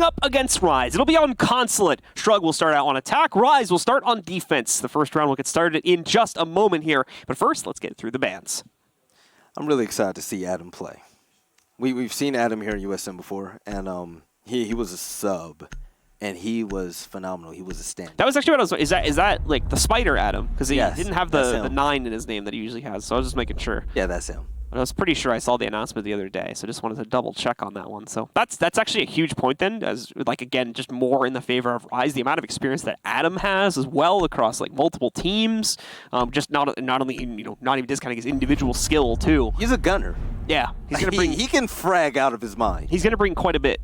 up against Rise. It'll be on Consulate. Shrug will start out on attack. Rise will start on defense. The first round will get started in just a moment here. But first, let's get through the bans. I'm really excited to see Adam play. We've seen Adam here in USM before, and he was a sub, and he was phenomenal. He was a stand. That was actually what I was. Is that like the Spider Adam? Because he didn't have the 9 in his name that he usually has. So I was just making sure. Yeah, that's him. But I was pretty sure I saw the announcement the other day, so just wanted to double check on that one. So that's actually a huge point then, as like again, just more in the favor of Rise. The amount of experience that Adam has as well across like multiple teams, just not only not even discounting his individual skill too. He's a gunner. Yeah, he's gonna bring. He can frag out of his mind. He's gonna bring quite a bit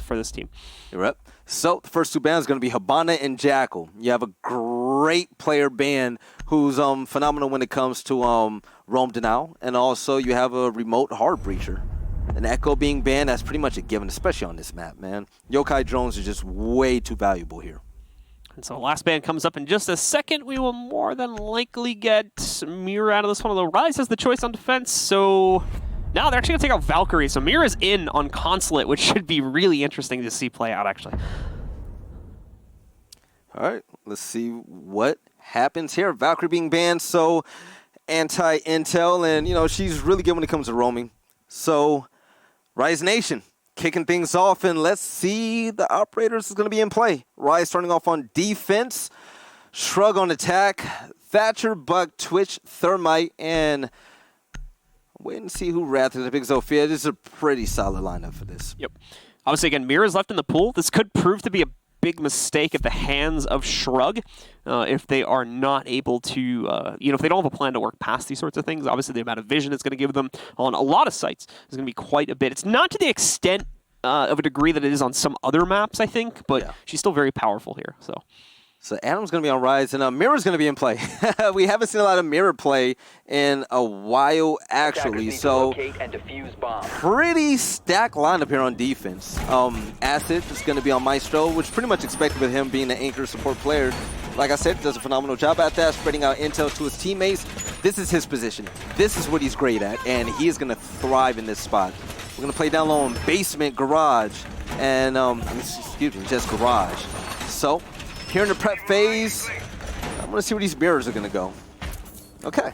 for this team. You're up. So the first two bans are going to be Habana and Jackal. You have a great player ban who's phenomenal when it comes to roam denial, and also you have a remote hard breacher. An Echo being banned, that's pretty much a given, especially on this map, man. Yokai drones are just way too valuable here. And so the last ban comes up in just a second. We will more than likely get Mirror out of this one, although Rise has the choice on defense, so... Now they're actually going to take out Valkyrie, so Mira's in on Consulate, which should be really interesting to see play out, actually. All right, let's see what happens here. Valkyrie being banned, so anti-intel, and, she's really good when it comes to roaming. So, Rise Nation kicking things off, and let's see the operators is going to be in play. Rise starting off on defense, Shrug on attack, Thatcher, Buck, Twitch, Thermite, and... Wait and see who Wrath is. Big Zofia. This is a pretty solid lineup for this. Yep. Obviously, again, Mira's left in the pool. This could prove to be a big mistake at the hands of Shrug if they are not able to, if they don't have a plan to work past these sorts of things. Obviously, the amount of vision it's going to give them on a lot of sites is going to be quite a bit. It's not to the extent of a degree that it is on some other maps, I think, but she's still very powerful here. So Adam's going to be on Rise, and Mirror's going to be in play. We haven't seen a lot of Mirror play in a while, actually. So pretty stacked lineup here on defense. Acid is going to be on Maestro, which pretty much expected with him being an anchor support player. Like I said, does a phenomenal job at that, spreading out intel to his teammates. This is his position. This is what he's great at, and he is going to thrive in this spot. We're going to play down low in basement, garage, and, just garage. So... Here in the prep phase, I'm going to see where these mirrors are going to go. Okay.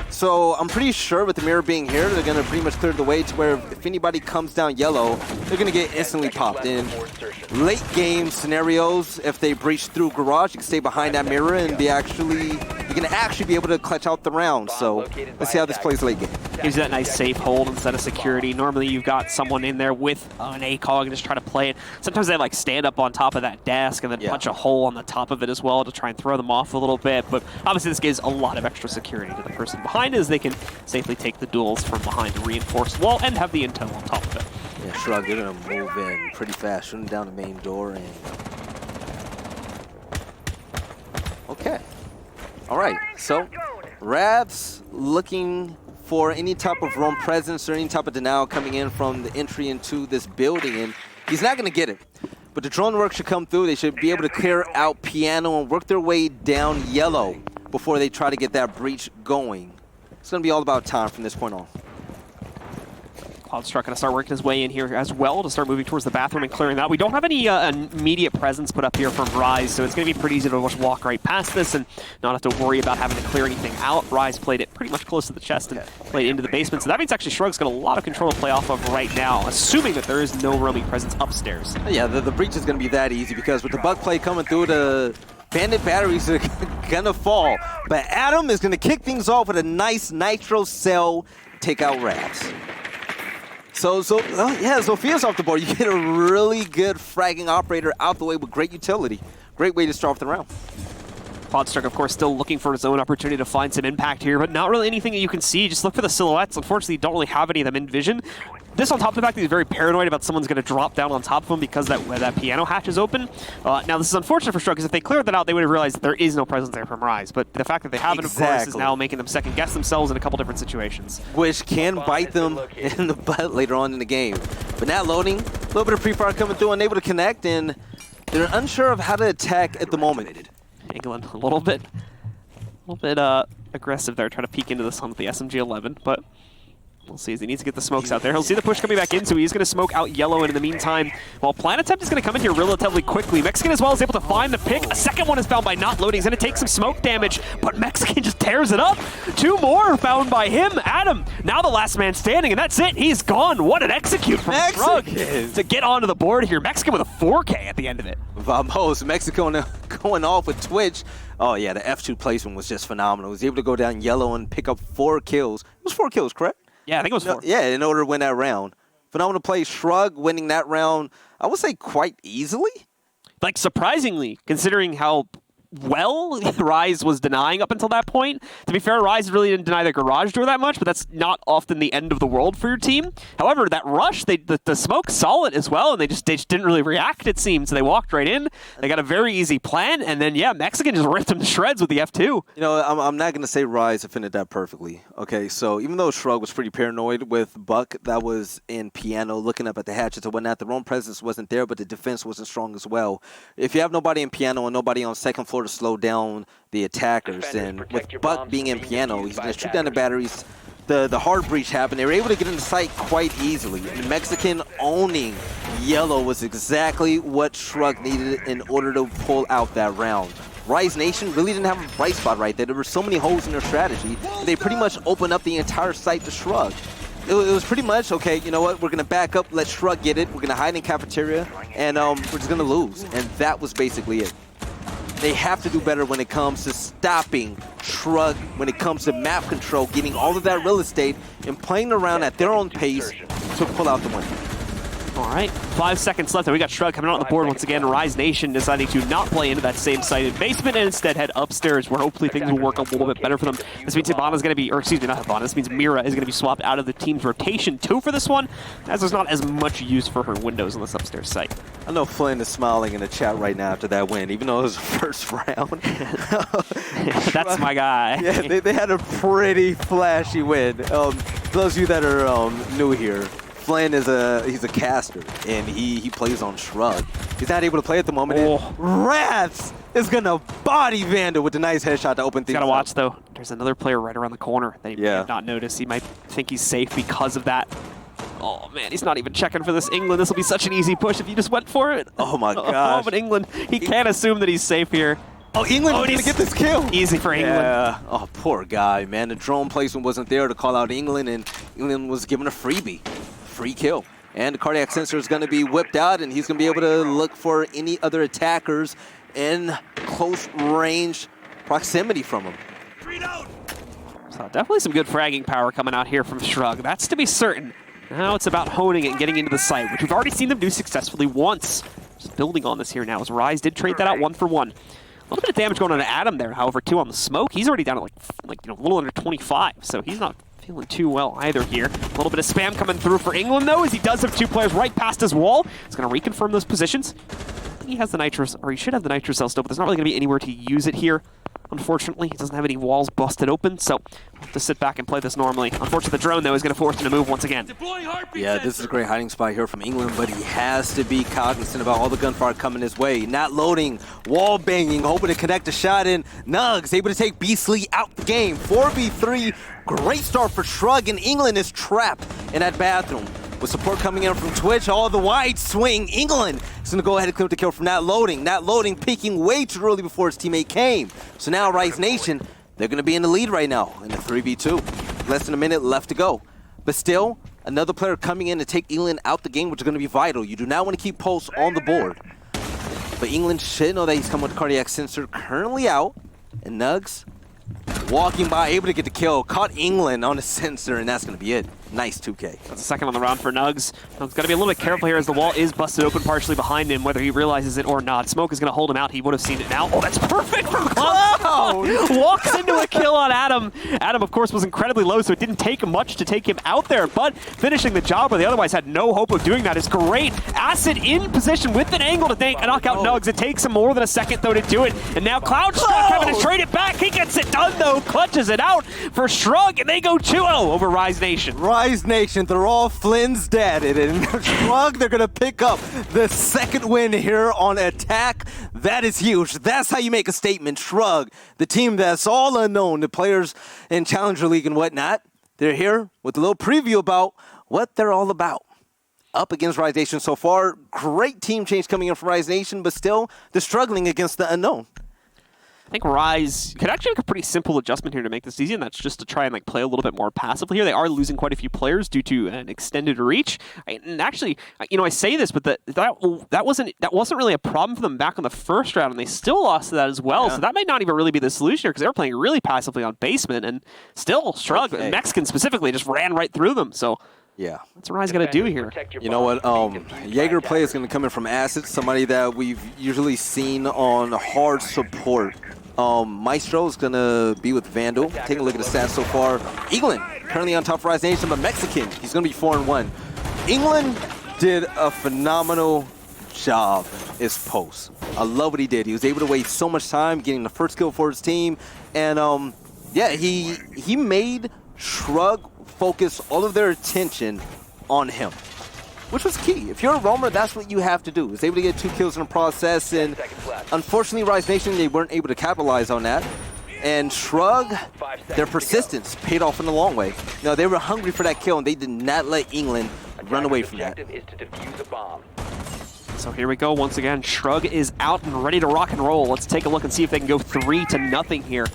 So I'm pretty sure with the mirror being here, they're going to pretty much clear the way to where if anybody comes down yellow, they're going to get instantly popped. In late game scenarios, if they breach through garage, you can stay behind that mirror and you're going to actually be able to clutch out the round. So let's see how this plays late game. Gives you that nice safe hold instead of security. Normally you've got someone in there with an ACOG and just try to play it. Sometimes they like stand up on top of that desk and then punch a hole on the top of it as well to try and throw them off a little bit. But obviously this gives a lot of extra security to the person behind as they can safely take the duels from behind the reinforced wall and have the intel on top of it. Yeah, Shrug, they're going to move in pretty fast, shooting down the main door. And okay. All right, so Rav's looking for any type of roam presence or any type of denial coming in from the entry into this building, and he's not going to get it. But the drone work should come through. They should be able to clear out Piano and work their way down yellow before they try to get that breach going. It's going to be all about time from this point on. Cloudstruck going to start working his way in here as well to start moving towards the bathroom and clearing that. We don't have any immediate presence put up here from Rise, so it's going to be pretty easy to just walk right past this and not have to worry about having to clear anything out. Rise played it pretty much close to the chest and played into the basement, so that means actually Shrug's got a lot of control to play off of right now, assuming that there is no roaming presence upstairs. Yeah, the breach is going to be that easy because with the bug play coming through, the bandit batteries are going to fall. But Adam is going to kick things off with a nice nitro cell, take out Ravs. So Zophia's off the board. You get a really good fragging operator out the way with great utility. Great way to start off the round. Cloudstruck, of course, still looking for his own opportunity to find some impact here, but not really anything that you can see. Just look for the silhouettes. Unfortunately, you don't really have any of them in vision. This on top of the fact that he's very paranoid about someone's going to drop down on top of him because that piano hatch is open. Now, this is unfortunate for Shrug, because if they cleared that out, they would have realized that there is no presence there from Rise. But the fact that they have it, of course, is now making them second-guess themselves in a couple different situations. Which can bite them in the butt later on in the game. But now loading, a little bit of pre-fire coming through, unable to connect, and they're unsure of how to attack at the moment. England, a little bit aggressive there, trying to peek into this one with the SMG-11, but We'll see as he needs to get the smokes out there. He'll see the push coming back in, so he's going to smoke out yellow, and in the meantime, while Plan Attempt is going to come in here relatively quickly. Mexican as well is able to find the pick. A second one is found by not loading. He's going to take some smoke damage, but Mexican just tears it up. 2 more found by him. Adam, now the last man standing, and that's it. He's gone. What an execute from Shrug to get onto the board here. Mexican with a 4K at the end of it. Vamos, Mexico going off with Twitch. Oh yeah, the F2 placement was just phenomenal. He was able to go down yellow and pick up 4 kills. It was 4 kills, correct? Yeah, I think it was 4. Yeah, in order to win that round. Phenomenal play. Shrug winning that round, I would say quite easily. Like, surprisingly, considering how well Rise was denying up until that point. To be fair, Rise really didn't deny the garage door that much, but that's not often the end of the world for your team. However, that rush, the smoke saw it as well, and they just didn't really react, it seemed. So they walked right in. They got a very easy plan, and then, yeah, Mexican just ripped them to shreds with the F2. You know, I'm not going to say Rise defended that perfectly. Okay, so even though Shrug was pretty paranoid with Buck that was in piano, looking up at the hatchets and whatnot, the roam presence wasn't there, but the defense wasn't strong as well. If you have nobody in piano and nobody on second floor to slow down the attackers, then with Buck being in piano, he's going to shoot down the batteries. The hard breach happened. They were able to get into sight quite easily. The Mexican owning yellow was exactly what Shrug needed in order to pull out that round. Rise Nation really didn't have a bright spot right there. There were so many holes in their strategy, and they pretty much opened up the entire site to Shrug. It was pretty much, okay, you know what, we're going to back up, let Shrug get it, we're going to hide in cafeteria, and we're just going to lose. And that was basically it. They have to do better when it comes to stopping Shrug, when it comes to map control, getting all of that real estate and playing around at their own pace to pull out the win. All right, 5 seconds left, and we got Shrug coming out on the board once again. Rise Nation deciding to not play into that same sighted basement and instead head upstairs, where hopefully things will work a little bit better for them. This means Hibana's going to be, or excuse me, not Hibana, this means Mira is going to be swapped out of the team's rotation 2 for this one, as there's not as much use for her windows on this upstairs site. I know Flynn is smiling in the chat right now after that win, even though it was the first round. That's my guy. Yeah, they had a pretty flashy win. For those of you that are new here, Flynn is he's a caster, and he plays on Shrug. He's not able to play at the moment. Oh. Rats is going to body Vandal with a nice headshot to open things Gotta up. watch, though. There's another player right around the corner that he may have not noticed. He might think he's safe because of that. Oh, man, he's not even checking for this England. This will be such an easy push if you just went for it. Oh, my gosh. Oh, but England, he can't assume that he's safe here. Oh, England is going to get this kill. Easy for England. Yeah. Oh, poor guy, man. The drone placement wasn't there to call out England, and England was given a freebie. Free kill. And the cardiac sensor is going to be whipped out, and he's going to be able to look for any other attackers in close range proximity from him. So definitely some good fragging power coming out here from Shrug. That's to be certain. Now it's about honing it and getting into the site, which we've already seen them do successfully once. Just building on this here now as Rise did trade that out 1 for 1. A little bit of damage going on to Adam there, however, too, on the smoke. He's already down at like a little under 25, so he's not feeling too well either here. A little bit of spam coming through for England, though, as he does have 2 players right past his wall. He's going to reconfirm those positions. I think he has the Nitrous, or he should have the Nitrous cell still, but there's not really going to be anywhere to use it here. Unfortunately, he doesn't have any walls busted open, so we'll have to sit back and play this normally. Unfortunately, the drone, though, is going to force him to move once again. Yeah, this is a great hiding spot here from England, but he has to be cognizant about all the gunfire coming his way. Not loading, wall banging, hoping to connect a shot in. Nugs able to take Beastly out the game. 4v3, great start for Shrug, and England is trapped in that bathroom. With support coming in from Twitch, all the wide swing. England is going to go ahead and clip the kill from not loading, peeking way too early before his teammate came. So now Rise Nation, they're going to be in the lead right now in the 3v2. Less than a minute left to go. But still, another player coming in to take England out the game, which is going to be vital. You do not want to keep Pulse on the board. But England should know that he's coming with the cardiac sensor currently out. And Nugs walking by, able to get the kill. Caught England on the sensor, and that's going to be it. Nice 2K. That's the second on the round for Nugs. Nugs got to be a little bit careful here as the wall is busted open partially behind him, whether he realizes it or not. Smoke is going to hold him out. He would have seen it now. Oh, that's perfect from Cloud. Walks into a kill on Adam. Adam, of course, was incredibly low, so it didn't take much to take him out there, but finishing the job where they otherwise had no hope of doing that is great. Acid in position with an angle to knock out Nugs. It takes him more than a second, though, to do it. And now Cloud Shrug having to trade it back. He gets it done, though. Clutches it out for Shrug, and they go 2-0 over Rise Nation. Rise Nation, they're all Flynn's dad, and Shrug, they're going to pick up the second win here on Attack. That is huge. That's how you make a statement. Shrug, the team that's all unknown, the players in Challenger League and whatnot, they're here with a little preview about what they're all about. Up against Rise Nation so far. Great team change coming in from Rise Nation, but still, they're struggling against the unknown. I think Rise could actually make a pretty simple adjustment here to make this easy, and that's just to try and like play a little bit more passively here. They are losing quite a few players due to an extended reach. And actually, I say this, but that wasn't really a problem for them back on the first round, and they still lost to that as well. Yeah. So that might not even really be the solution here, because they were playing really passively on basement, and still Shrug, Mexican specifically, just ran right through them. So yeah, that's what Rise got to do here. You know what? Jaeger play is going to come in from Acid, somebody that we've usually seen on hard support. Maestro is going to be with Vandal. Take a look at the stats so far. England currently on top of Rise Nation, but Mexican, he's going to be 4-1. England did a phenomenal job as post. I love what he did. He was able to waste so much time getting the first kill for his team. And yeah, he made Shrug focus all of their attention on him, which was key. If you're a roamer, that's what you have to do. He was able to get 2 kills in the process, and unfortunately, Rise Nation, they weren't able to capitalize on that. And Shrug, their persistence paid off in the long way. Now, they were hungry for that kill, and they did not let England run away from that. So here we go once again. Shrug is out and ready to rock and roll. Let's take a look and see if they can go 3-0 here.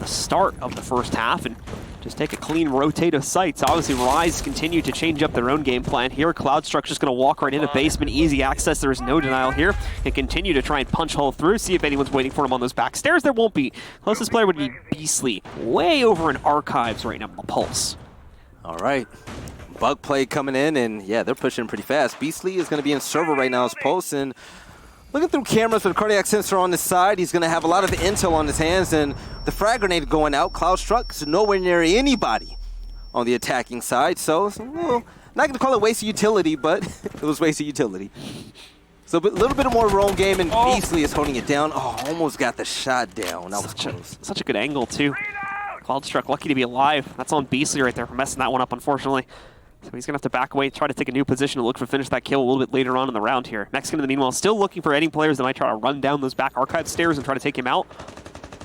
The start of the first half, and just take a clean rotate of sights. Obviously, Rise continue to change up their own game plan here. Cloudstruck just going to walk right into basement. Easy access. There is no denial here. And continue to try and punch hole through. See if anyone's waiting for him on those back stairs. There won't be. Closest player would be Beastly. Way over in Archives right now on the Pulse. All right. Bug play coming in, and yeah, they're pushing pretty fast. Beastly is going to be in server right now as Pulse, and looking through cameras with a cardiac sensor on his side, he's going to have a lot of intel on his hands, and the frag grenade going out. Cloudstruck is nowhere near anybody on the attacking side, so well, not going to call it wasted utility, but it was wasted utility. So a little bit more roam game, and Beastly is holding it down. Oh, almost got the shot down. That was close. Such a good angle, too. Cloudstruck lucky to be alive. That's on Beastly right there for messing that one up, unfortunately. So he's going to have to back away, try to take a new position, and look for finish that kill a little bit later on in the round here. Mexican, in the meanwhile, still looking for any players that might try to run down those back archive stairs and try to take him out.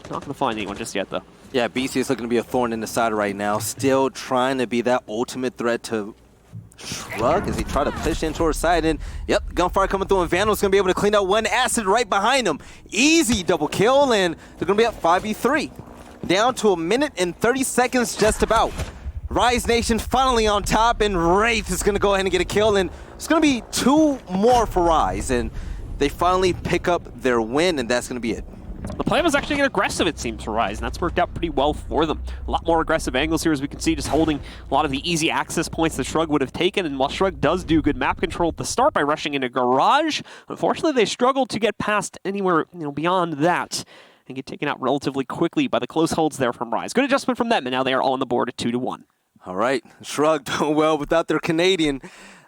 Not going to find anyone just yet, though. Yeah, BC is looking to be a thorn in the side right now. Still trying to be that ultimate threat to Shrug as he try to push into her side. And, yep, gunfire coming through, and Vandal's going to be able to clean out one Acid right behind him. Easy double kill, and they're going to be at 5v3. Down to 1 minute and 30 seconds just about. Rise Nation finally on top, and Wraith is going to go ahead and get a kill, and it's going to be 2 more for Rise, and they finally pick up their win, and that's going to be it. The plan was actually get aggressive, it seems, for Rise, and that's worked out pretty well for them. A lot more aggressive angles here, as we can see, just holding a lot of the easy access points that Shrug would have taken, and while Shrug does do good map control at the start by rushing into Garage, unfortunately they struggled to get past anywhere beyond that and get taken out relatively quickly by the close holds there from Rise. Good adjustment from them, and now they are all on the board at 2-1. All right, Shrug doing well without their Canadian.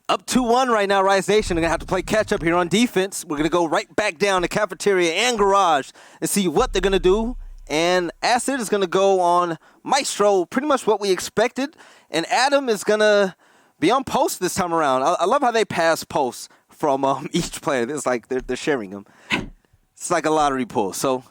Up 2-1 right now, Rise Nation. They're going to have to play catch-up here on defense. We're going to go right back down to Cafeteria and Garage and see what they're going to do. And Acid is going to go on Maestro, pretty much what we expected. And Adam is going to be on post this time around. I love how they pass posts from each player. It's like they're sharing them. It's like a lottery pull. So,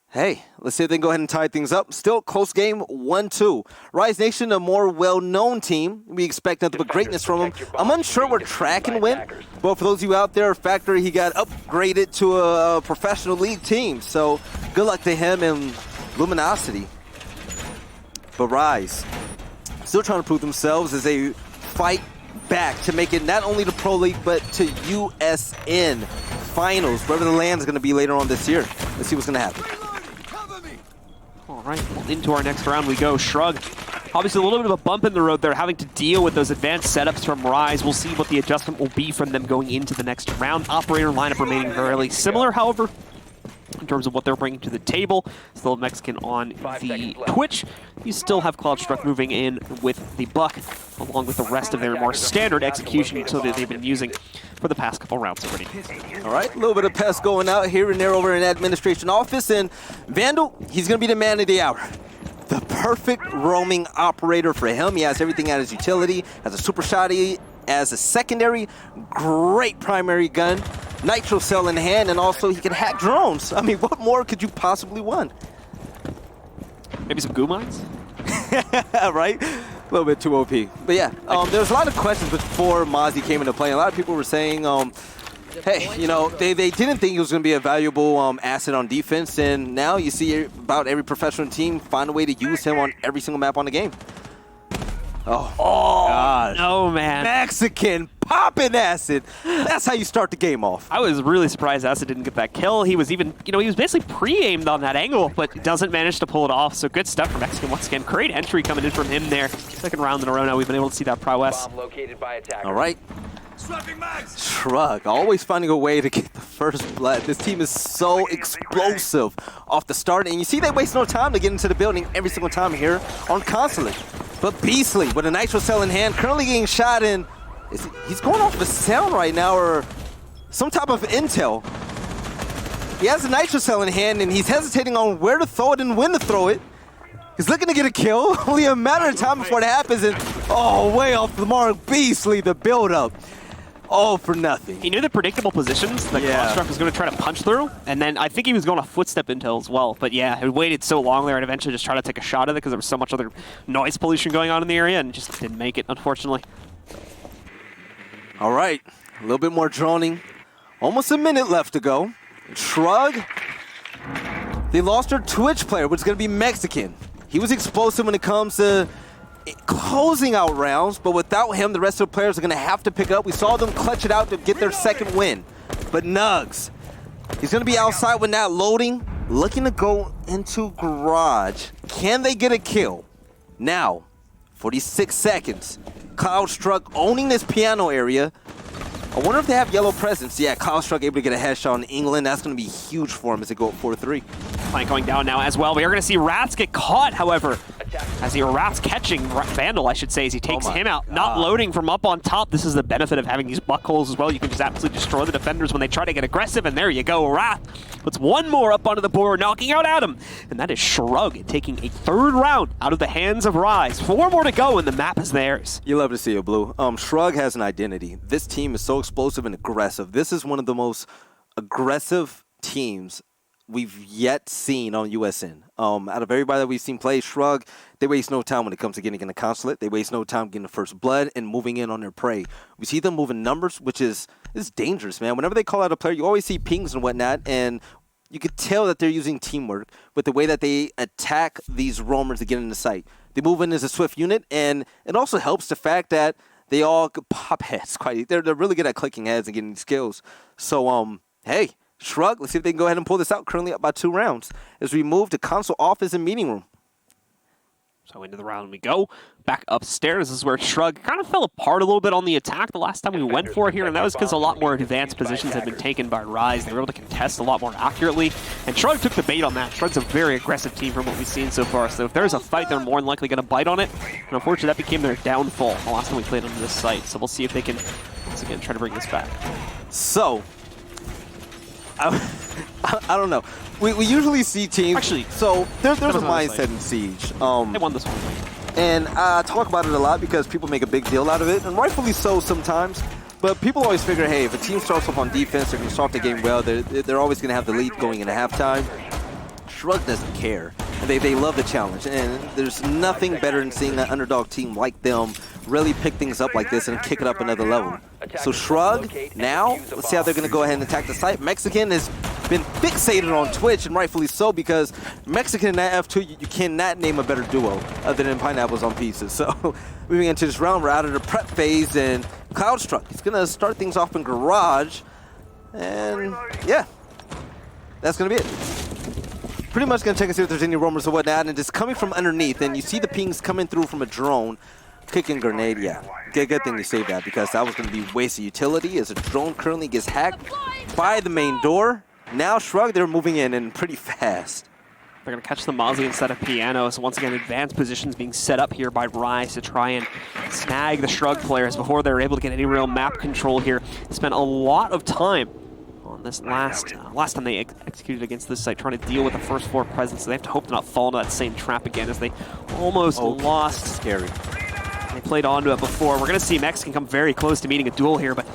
hey, let's see if they can go ahead and tie things up. Still close game, 1-2. Rise Nation, a more well-known team. We expect nothing but greatness from them. I'm unsure where Tracken went, but for those of you out there, Factory, he got upgraded to a professional league team. So good luck to him and Luminosity. But Rise, still trying to prove themselves as they fight back to make it not only to Pro League, but to USN Finals, wherever the land's going to be later on this year. Let's see what's going to happen. All right, well, into our next round we go. Shrug, obviously a little bit of a bump in the road there, having to deal with those advanced setups from Rise. We'll see what the adjustment will be from them going into the next round. Operator lineup remaining fairly similar, however, in terms of what they're bringing to the table. Still Mexican on the Twitch. You still have Cloudstruck moving in with the Buck, along with the rest of their more standard execution utility they've been using for the past couple rounds already. All right, a little bit of pest going out here and there over in administration office, and Vandal, he's going to be the man of the hour. The perfect roaming operator for him. He has everything at his utility, has a super shotty as a secondary, great primary gun, nitro cell in hand, and also he can hack drones. I mean, what more could you possibly want? Maybe some goo mines? Right? A little bit too OP. But yeah, there was a lot of questions before Mozzie came into play. A lot of people were saying, hey, you know, they didn't think he was going to be a valuable asset on defense, and now you see about every professional team find a way to use him on every single map on the game. Oh God. No, man. Mexican popping acid. That's how you start the game off. I was really surprised Acid didn't get that kill. He was even, you know, he was basically pre-aimed on that angle, but doesn't manage to pull it off. So good stuff from Mexican once again. Great entry coming in from him there. Second round in a row now, we've been able to see that prowess. All right. Shrug, always finding a way to get the first blood. This team is so explosive off the start, and you see they waste no time to get into the building every single time here on Consulate. But Beastly, with a Nitro Cell in hand, currently getting shot in. He's going off the sound right now, or some type of intel. He has a Nitro Cell in hand, and he's hesitating on where to throw it and when to throw it. He's looking to get a kill. Only a matter of time before it happens, and oh, way off the mark. Beastly, the build-up. All for nothing. He knew the predictable positions that Construct was going to try to punch through, and then I think he was going to footstep intel as well. But yeah, he waited so long there and eventually just tried to take a shot at it because there was so much other noise pollution going on in the area and just didn't make it, unfortunately. All right, a little bit more droning. Almost a minute left to go. Shrug, they lost their Twitch player, which is going to be Mexican. He was explosive when it comes to closing out rounds, but without him, the rest of the players are going to have to pick up. We saw them clutch it out to get their second win. But Nugs, he's going to be outside when not loading, looking to go into garage. Can they get a kill? Now, 46 seconds. Cloudstruck owning this piano area. I wonder if they have yellow presence. Yeah, Cloudstruck able to get a headshot on England. That's going to be huge for him as they go up 4-3. Flank going down now as well. We are going to see Rats get caught, however, as Rats catching Vandal, I should say, as he takes him out. Not loading from up on top. This is the benefit of having these buckholes as well. You can just absolutely destroy the defenders when they try to get aggressive, and there you go. Wrath puts one more up onto the board, knocking out Adam. And that is Shrug taking a third round out of the hands of Rise. 4 more to go, and the map is theirs. You love to see it, Blue. Shrug has an identity. This team is so explosive and aggressive. This is one of the most aggressive teams we've yet seen on USN. Out of everybody that we've seen play, Shrug, they waste no time when it comes to getting in the consulate. They waste no time getting the first blood and moving in on their prey. We see them moving numbers, which is dangerous, man. Whenever they call out a player, you always see pings and whatnot, and you could tell that they're using teamwork with the way that they attack these roamers to get into sight. They move in as a swift unit, and it also helps the fact that they all pop heads. They're really good at clicking heads and getting skills. So, hey, Shrug, let's see if they can go ahead and pull this out. Currently up by 2 rounds as we move to console office and meeting room. So into the round we go. Back upstairs. This is where Shrug kind of fell apart a little bit on the attack the last time we went for it here, and that was because a lot more advanced positions had been taken by Rise. They were able to contest a lot more accurately, and Shrug took the bait on that. Shrug's a very aggressive team from what we've seen so far, so if there's a fight, they're more than likely going to bite on it, and unfortunately that became their downfall the last time we played on this site, so we'll see if they can, once again, try to bring this back. So, I don't know. We usually see teams. Actually, so there's a mindset in Siege. They won this one. And I talk about it a lot because people make a big deal out of it, and rightfully so sometimes. But people always figure, hey, if a team starts off on defense, they're going to start the game well. They're always going to have the lead going into halftime. Shrug doesn't care. They love the challenge, and there's nothing better than seeing an underdog team like them really pick things up like this and kick it up another level. So Shrug, now, let's see how they're going to go ahead and attack the site. Mexican has been fixated on Twitch, and rightfully so, because Mexican and that F2, you cannot name a better duo other than Pineapples on Pieces. So moving into this round, we're out of the prep phase, and Cloudstruck, he's going to start things off in garage, and yeah, that's going to be it. Pretty much going to check and see if there's any roamers or whatnot, and just coming from underneath, and you see the pings coming through from a drone, kicking grenade, yeah. Good thing you saved that, because that was going to be wasted utility as a drone currently gets hacked by the main door. Now Shrug, they're moving in and pretty fast. They're going to catch the Mozzie instead of Piano, so once again, advanced positions being set up here by Rise to try and snag the Shrug players before they're able to get any real map control here. Spent a lot of time on this last time they executed against this site, trying to deal with the first floor presence. So they have to hope to not fall into that same trap again, as they almost lost. Scary. They played onto it before. We're going to see Mexican come very close to meeting a duel here, but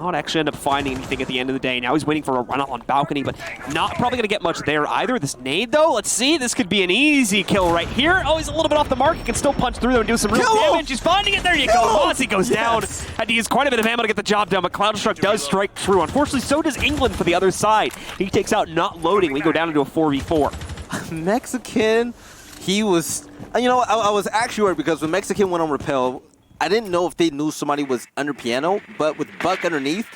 not actually end up finding anything at the end of the day. Now he's waiting for a run-up on balcony, but not probably going to get much there either. This nade, though, let's see. This could be an easy kill right here. Oh, he's a little bit off the mark. He can still punch through, though, and do some real damage. He's finding it. There you go. Mozzie goes down. Had to use quite a bit of ammo to get the job done, but Cloud does strike true. Unfortunately, so does England for the other side. He takes out not loading. We go down into a 4v4. Mexican, he was... You know, I was actually worried because when Mexican went on Repel, I didn't know if they knew somebody was under piano, but with Buck underneath,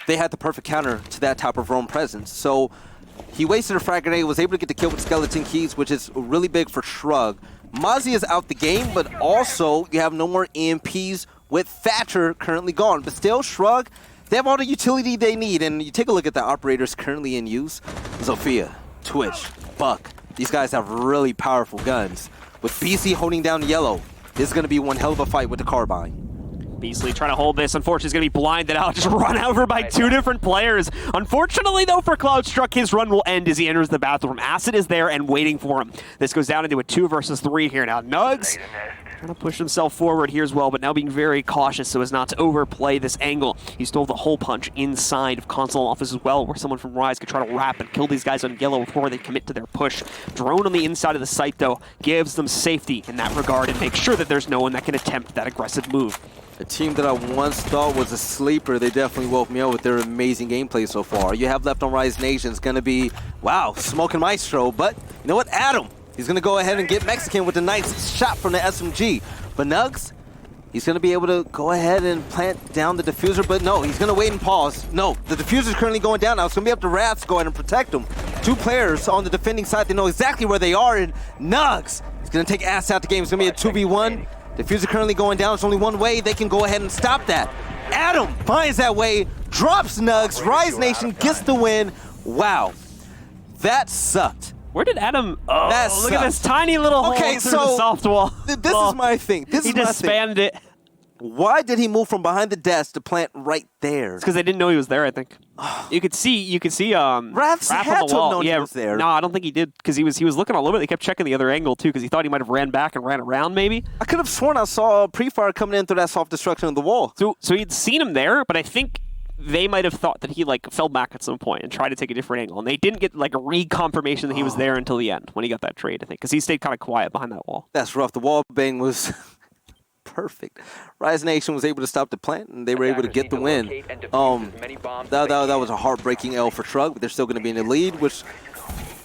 they had the perfect counter to that type of roam presence. So he wasted a frag grenade, was able to get the kill with Skeleton Keys, which is really big for Shrug. Mozzie is out the game, but also you have no more EMPs with Thatcher currently gone. But still, Shrug, they have all the utility they need. And you take a look at the operators currently in use. Zofia, Twitch, Buck. These guys have really powerful guns. With BC holding down Yellow, this is going to be one hell of a fight with the carbine. Beastly trying to hold this. Unfortunately, he's going to be blinded out. Just run over by two different players. Unfortunately, though, for Cloudstruck, his run will end as he enters the bathroom. Acid is there and waiting for him. This goes down into a 2 versus 3 here. Now, Nugs trying to push himself forward here as well, but now being very cautious so as not to overplay this angle. He stole the hole punch inside of console office as well, where someone from Rise could try to wrap and kill these guys on Yellow before they commit to their push. Drone on the inside of the site, though, gives them safety in that regard and makes sure that there's no one that can attempt that aggressive move. A team that I once thought was a sleeper, they definitely woke me up with their amazing gameplay so far. You have left on Rise Nation is going to be, wow, Smoking Maestro. But you know what? Adam, he's going to go ahead and get Mexican with a nice shot from the SMG. But Nugs, he's going to be able to go ahead and plant down the diffuser. But no, he's going to wait and pause. No, the diffuser's currently going down now. It's going to be up to Rats to go ahead and protect him. 2 players on the defending side, they know exactly where they are. And Nugs is going to take ass out the game. It's going to be a 2v1. Diffuser currently going down. It's only one way they can go ahead and stop that. Adam finds that way, drops Nugs. Rise Nation gets the win. Wow, that sucked. Where did Adam? Oh, that look at this tiny little hole through the soft wall. This is my thing. He just spammed it. Why did he move from behind the desk to plant right there? It's because they didn't know he was there, I think. You could see Raph on the wall. He was there. No, I don't think he did, because he was looking all over. They kept checking the other angle too, because he thought he might have ran back and ran around maybe. I could have sworn I saw pre-fire coming in through that soft destruction of the wall. So he'd seen him there, but I think they might have thought that he fell back at some point and tried to take a different angle, and they didn't get a reconfirmation that he was there until the end when he got that trade, I think, because he stayed kind of quiet behind that wall. That's rough. The wall bang was perfect. Rise Nation was able to stop the plant, and they were able to get the win. That was a heartbreaking L for Shrug, but they're still going to be in the lead, which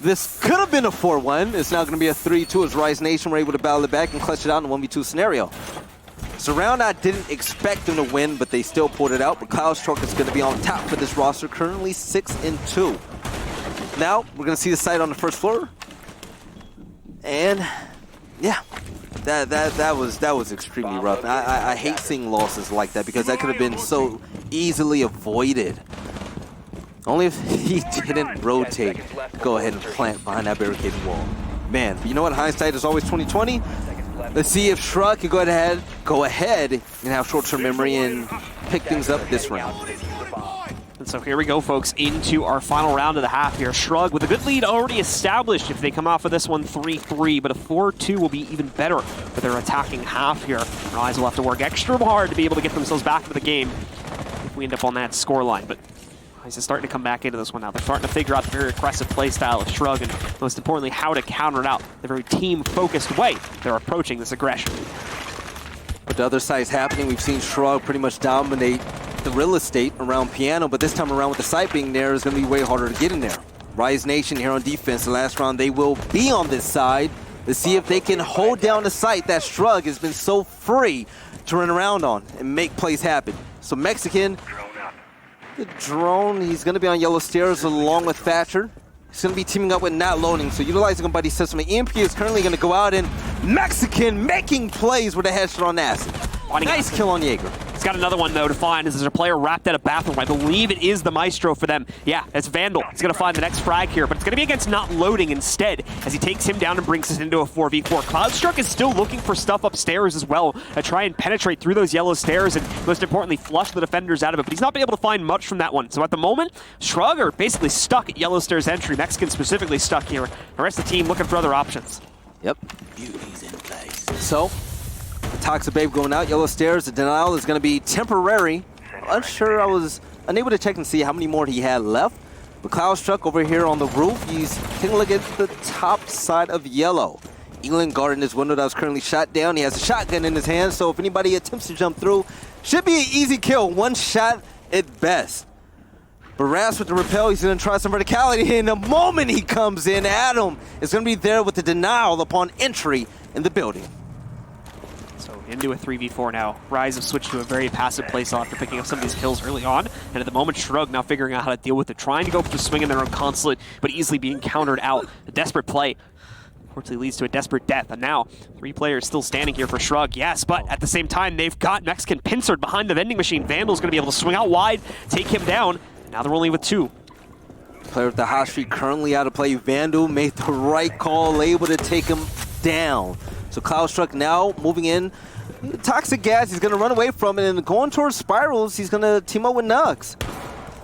this could have been a 4-1. It's now going to be a 3-2 as Rise Nation were able to battle it back and clutch it out in a 1v2 scenario. Surround, I didn't expect them to win, but they still pulled it out. But Cloudstruck is going to be on top for this roster, currently 6-2. Now, we're going to see the site on the first floor. And, yeah. That was extremely rough. I hate seeing losses like that because that could have been so easily avoided. Only if he didn't rotate, go ahead and plant behind that barricaded wall. Man, you know what? Hindsight is always 20/20. Let's see if Shrug can go ahead and have short-term memory and pick things up this round. And so here we go, folks, into our final round of the half here. Shrug with a good lead already established if they come off of this one 3-3, but a 4-2 will be even better for their attacking half here. Rise will have to work extra hard to be able to get themselves back into the game if we end up on that scoreline. But Rise is starting to come back into this one now. They're starting to figure out the very aggressive play style of Shrug and, most importantly, how to counter it out the very team-focused way they're approaching this aggression. But the other side's happening. We've seen Shrug pretty much dominate the real estate around Piano, but this time around with the site being there, is going to be way harder to get in there. Rise Nation here on defense. The last round, they will be on this side to see if they can hold down the site that Shrug has been so free to run around on and make plays happen. So Mexican, the drone, he's going to be on yellow stairs along with Thatcher. He's going to be teaming up with Not Loading, so utilizing a buddy system. EMP is currently going to go out, and Mexican making plays with a headshot on Acid. Nice kill on Jaeger. He's got another one, though, to find. There's a player wrapped at a bathroom. I believe it is the Maestro for them. Yeah, it's Vandal. He's going to find the next frag here, but it's going to be against Not Loading instead as he takes him down and brings us into a 4v4. Cloudstruck is still looking for stuff upstairs as well to try and penetrate through those yellow stairs and, most importantly, flush the defenders out of it, but he's not been able to find much from that one. So at the moment, Shrug are basically stuck at yellow stairs entry. Mexican specifically stuck here. The rest of the team looking for other options. Yep. Beauty's in place. So, the Toxic Babe going out, yellow stairs. The denial is going to be temporary. I'm unsure I was unable to check and see how many more he had left. But Cloudstruck over here on the roof, he's taking a look at the top side of yellow. England guarding his window that was currently shot down. He has a shotgun in his hand, so if anybody attempts to jump through, should be an easy kill. One shot at best. But Ras with the repel, he's going to try some verticality, and the moment he comes in, Adam is going to be there with the denial upon entry in the building. So into a 3v4 now. Rise have switched to a very passive playstyle after picking up some of these kills early on. And at the moment, Shrug now figuring out how to deal with it, trying to go for the swing in their own consulate, but easily being countered out. A desperate play unfortunately leads to a desperate death. And now, 3 players still standing here for Shrug, yes, but at the same time, they've got Mexican pincered behind the vending machine. Vandal's going to be able to swing out wide, take him down. Now they're only with 2. Player with the hot streak currently out of play. Vandal made the right call, able to take him down. So Cloudstruck now moving in. Toxic gas, he's going to run away from it, and going towards spirals, he's going to team up with Nugs.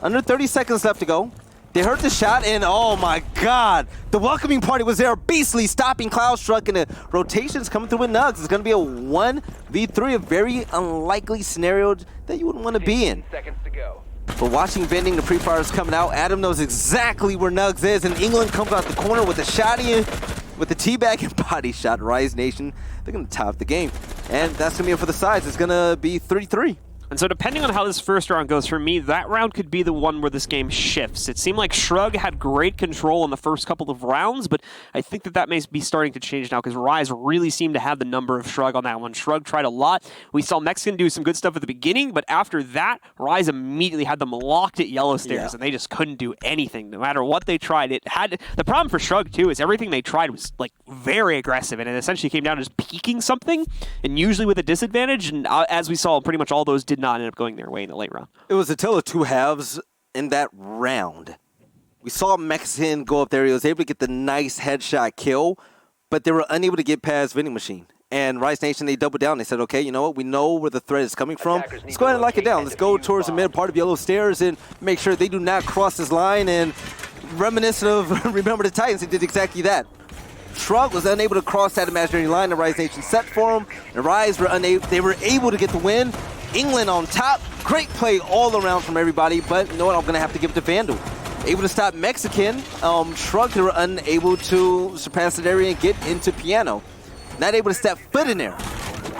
Under 30 seconds left to go. They heard the shot, and oh my god, the welcoming party was there. Beastly stopping Cloudstruck, and the rotations coming through with Nugs. It's going to be a 1v3, a very unlikely scenario that you wouldn't want to be in. Seconds to go. But watching Vending, the pre-fires coming out, Adam knows exactly where Nugs is, and England comes out the corner with a shotty, with the teabag and body shot. Rise Nation, they're going to top the game. And that's going to be it for the sides. It's going to be 3-3. And so depending on how this first round goes, for me, that round could be the one where this game shifts. It seemed like Shrug had great control in the first couple of rounds, but I think that may be starting to change now because Rise really seemed to have the number of Shrug on that one. Shrug tried a lot. We saw Mexican do some good stuff at the beginning, but after that, Rise immediately had them locked at yellow stairs, and they just couldn't do anything. No matter what they tried, the problem for Shrug, too, is everything they tried was like very aggressive, and it essentially came down to just peeking something, and usually with a disadvantage, and as we saw, pretty much all those did not end up going their way in the late round. It was a tale of 2 halves in that round. We saw Mexican go up there. He was able to get the nice headshot kill, but they were unable to get past Vending Machine. And Rise Nation, they doubled down. They said, okay, you know what? We know where the threat is coming from. Let's go ahead and lock it down. Let's go towards the mid part of Yellow Stairs and make sure they do not cross this line. And reminiscent of Remember the Titans, they did exactly that. Shrug was unable to cross that imaginary line the Rise Nation set for him. And Rise were unable, they were able to get the win. England on top. Great play all around from everybody, but you know what? I'm going to have to give it to Vandal. Able to stop Mexican. Shrug, they were unable to surpass that area and get into Piano. Not able to step foot in there.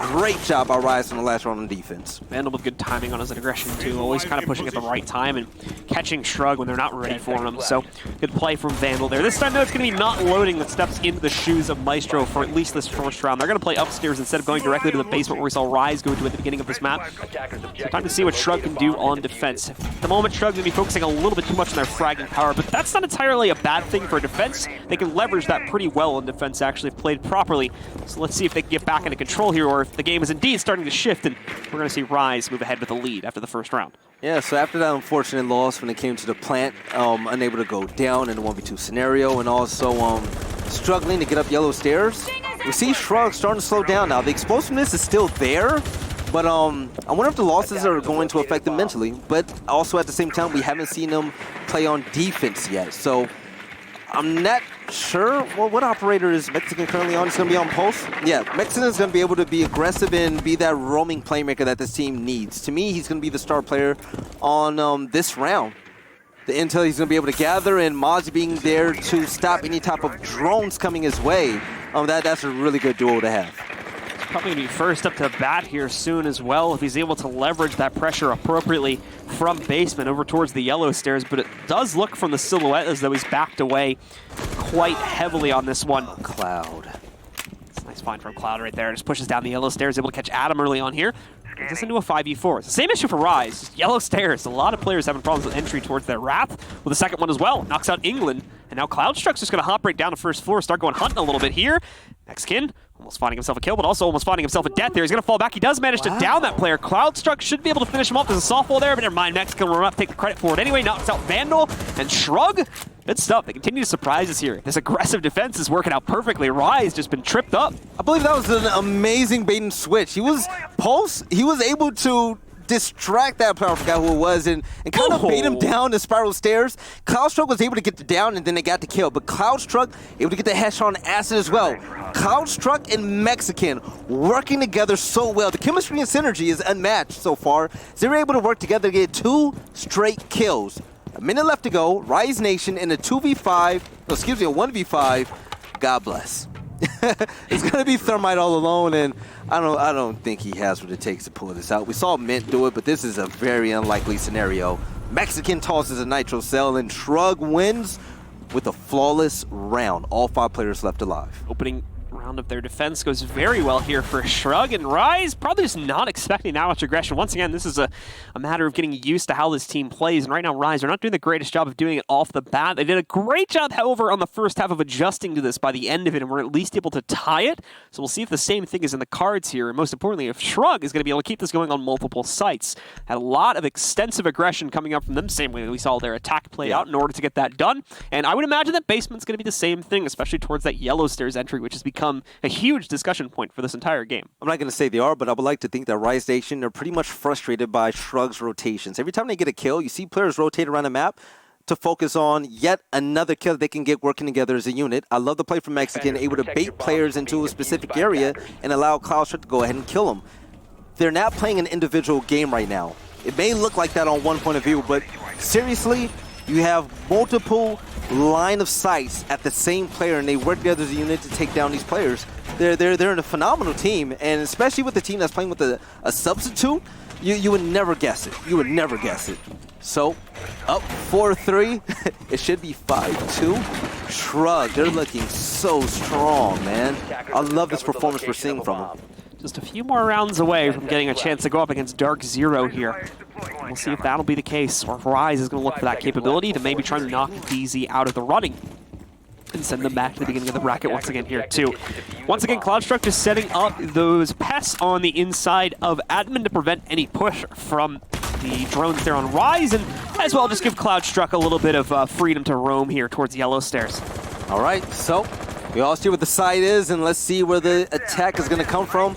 Great job by Rise in the last round on defense. Vandal with good timing on his aggression too, always kind of pushing at the right time and catching Shrug when they're not ready for him. So good play from Vandal there. This time though, it's going to be not loading that steps into the shoes of Maestro for at least this first round. They're going to play upstairs instead of going directly to the basement where we saw Rise go to at the beginning of this map. So time to see what Shrug can do on defense. At the moment, Shrug going to be focusing a little bit too much on their fragging power, but that's not entirely a bad thing for defense. They can leverage that pretty well in defense actually if played properly. So let's see if they can get back into control here or if the game is indeed starting to shift, and we're going to see Rise move ahead with a lead after the first round. Yeah, so after that unfortunate loss when it came to the plant, unable to go down in the 1v2 scenario, and also struggling to get up Yellow Stairs, we see Shrug starting to slow down now. The explosiveness is still there, but I wonder if the losses are going to affect them mentally. But also at the same time, we haven't seen them play on defense yet. So I'm not sure what operator is Mexican currently on. It's going to be on Pulse. Yeah, Mexican is going to be able to be aggressive and be that roaming playmaker that this team needs. To me, he's going to be the star player on this round. The intel he's going to be able to gather, and Maz being there to stop any type of drones coming his way. That's a really good duo to have. Probably going to be first up to bat here soon as well if he's able to leverage that pressure appropriately from basement over towards the Yellow Stairs, but it does look from the silhouette as though he's backed away quite heavily on this one. Cloud. It's a nice find from Cloud right there. Just pushes down the Yellow Stairs, able to catch Adam early on here. Gets this into a 5v4. It's the same issue for Rise. Just Yellow Stairs. A lot of players having problems with entry towards their Wrath. With the second one as well. Knocks out England. And now Cloudstruck's just going to hop right down the first floor, start going hunting a little bit here. Mexican almost finding himself a kill, but also almost finding himself a death there. He's going to fall back. He does manage to down that player. Cloudstruck should be able to finish him off. There's a softball there, but never mind. Mexican will run up, take the credit for it anyway. Knocks out Vandal and Shrug. Good stuff. They continue to surprise us here. This aggressive defense is working out perfectly. Rise just been tripped up. I believe that was an amazing bait and switch. He was Pulse. He was able to distract that player, I forgot who it was, and kind of bait him down the spiral stairs. Shrug was able to get the down, and then they got the kill. But Shrug able to get the headshot on acid as well. Shrug and Mexican working together so well. The chemistry and synergy is unmatched so far. So they were able to work together to get 2 straight kills. A minute left to go. Rise Nation in a 2v5, no, excuse me, a 1v5. God bless. It's gonna be Thermite all alone, and I don't think he has what it takes to pull this out. We saw Mint do it, but this is a very unlikely scenario. Mexican tosses a Nitro Cell, and Shrug wins with a flawless round. All 5 players left alive. Opening round of their defense goes very well here for Shrug, and Rise probably just not expecting that much aggression. Once again, this is a matter of getting used to how this team plays, and right now Rise are not doing the greatest job of doing it off the bat. They did a great job, however, on the first half of adjusting to this by the end of it, and we're at least able to tie it. So we'll see if the same thing is in the cards here, and most importantly, if Shrug is going to be able to keep this going on multiple sites. Had a lot of extensive aggression coming up from them, same way that we saw their attack play out in order to get that done. And I would imagine that Basement's going to be the same thing, especially towards that yellow stairs entry, which has become a huge discussion point for this entire game. I'm not going to say they are, but I would like to think that Rise Nation are pretty much frustrated by Shrug's rotations. Every time they get a kill, you see players rotate around the map to focus on yet another kill that they can get working together as a unit. I love the play from Mexican, able to bait players into a specific area and allow Shrug to go ahead and kill them. They're not playing an individual game right now. It may look like that on one point of view, but seriously, you have multiple line of sights at the same player, and they work together as a unit to take down these players. They're a phenomenal team, and especially with the team that's playing with a substitute, you would never guess it. You would never guess it. So, up 4-3. It should be 5-2. Shrug, they're looking so strong, man. I love this performance we're seeing from them. Just a few more rounds away from getting a chance to go up against Dark Zero here. We'll see if that'll be the case, or if Rise is going to look for that capability to maybe try to knock DZ out of the running and send them back to the beginning of the bracket once again here, too. Once again, Cloudstruck just setting up those pests on the inside of Admin to prevent any push from the drones there on Rise, and as well just give Cloudstruck a little bit of freedom to roam here towards Yellow Stairs. All right, so we all see what the side is, and let's see where the attack is going to come from.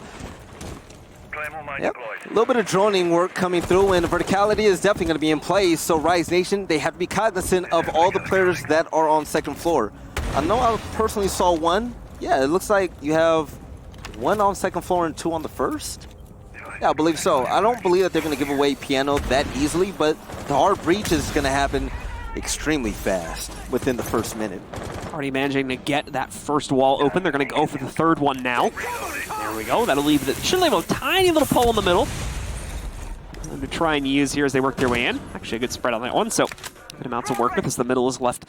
Yep, a little bit of droning work coming through, and verticality is definitely going to be in place. So Rise Nation, they have to be cognizant of all the players that are on second floor. I know I personally saw one. Yeah, it looks like you have 1 on second floor and 2 on the first. Yeah, I believe so. I don't believe that they're going to give away Piano that easily, but the hard breach is going to happen extremely fast within the first minute. Already managing to get that first wall open. They're going to go for the third one now. There we go. That'll leave should leave a tiny little pull in the middle. And to try and use here as they work their way in. Actually, a good spread on that one, so good amount to work with as the middle is left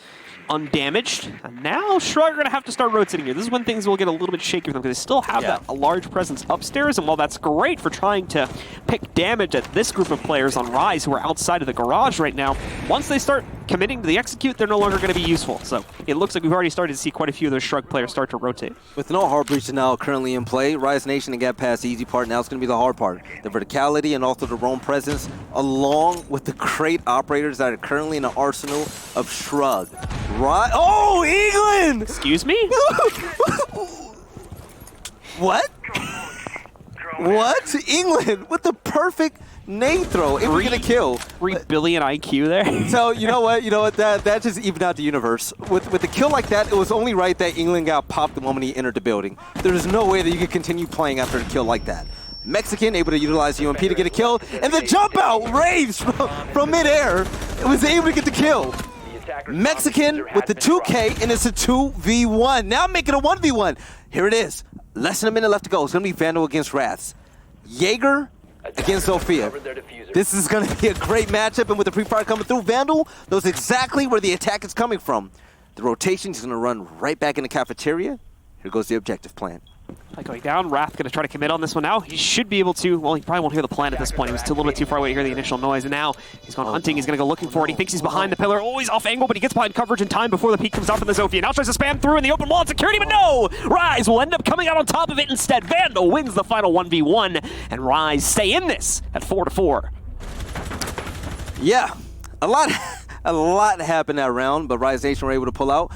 undamaged. And now Shrug are going to have to start rotating here. This is when things will get a little bit shaky with them because they still have a large presence upstairs. And while that's great for trying to pick damage at this group of players on Rise who are outside of the garage right now, once they start committing to the execute, they're no longer going to be useful. So it looks like we've already started to see quite a few of those Shrug players start to rotate. With no hard breach now currently in play, Rise Nation can get past the easy part. Now it's going to be the hard part. The verticality and also the roam presence, along with the great operators that are currently in the arsenal of Shrug. Oh, England! Excuse me? What? What? England with the perfect nade throw. If we're going to kill. 3 billion IQ there. So, you know what? You know what? That just evened out the universe. With the kill like that, it was only right that England got popped the moment he entered the building. There's no way that you could continue playing after a kill like that. Mexican able to utilize UMP to get a kill, and the jump out raves from midair. It was able to get the kill. Mexican with the 2K, and it's a 2v1. Now make it a 1v1. Here it is. Less than a minute left to go. It's going to be Vandal against Wraths. Jaeger against Sophia. This is going to be a great matchup, and with the pre-fire coming through, Vandal knows exactly where the attack is coming from. The rotation is going to run right back in the cafeteria. Here goes the objective plan. Going down, Wrath going to try to commit on this one now. He should be able to, well, he probably won't hear the plan at this point. He was a little bit too far away to hear the initial noise, and now he's gone hunting. He's going to go looking for it. He thinks he's behind the pillar. Oh, he's off angle, but he gets behind coverage in time before the peak comes up in the Zofia. Now tries to spam through in the open wall and security, but no! Rise will end up coming out on top of it instead. Vandal wins the final 1v1, and Rise stay in this at 4-4. Yeah, a lot happened that round, but Rise Nation were able to pull out.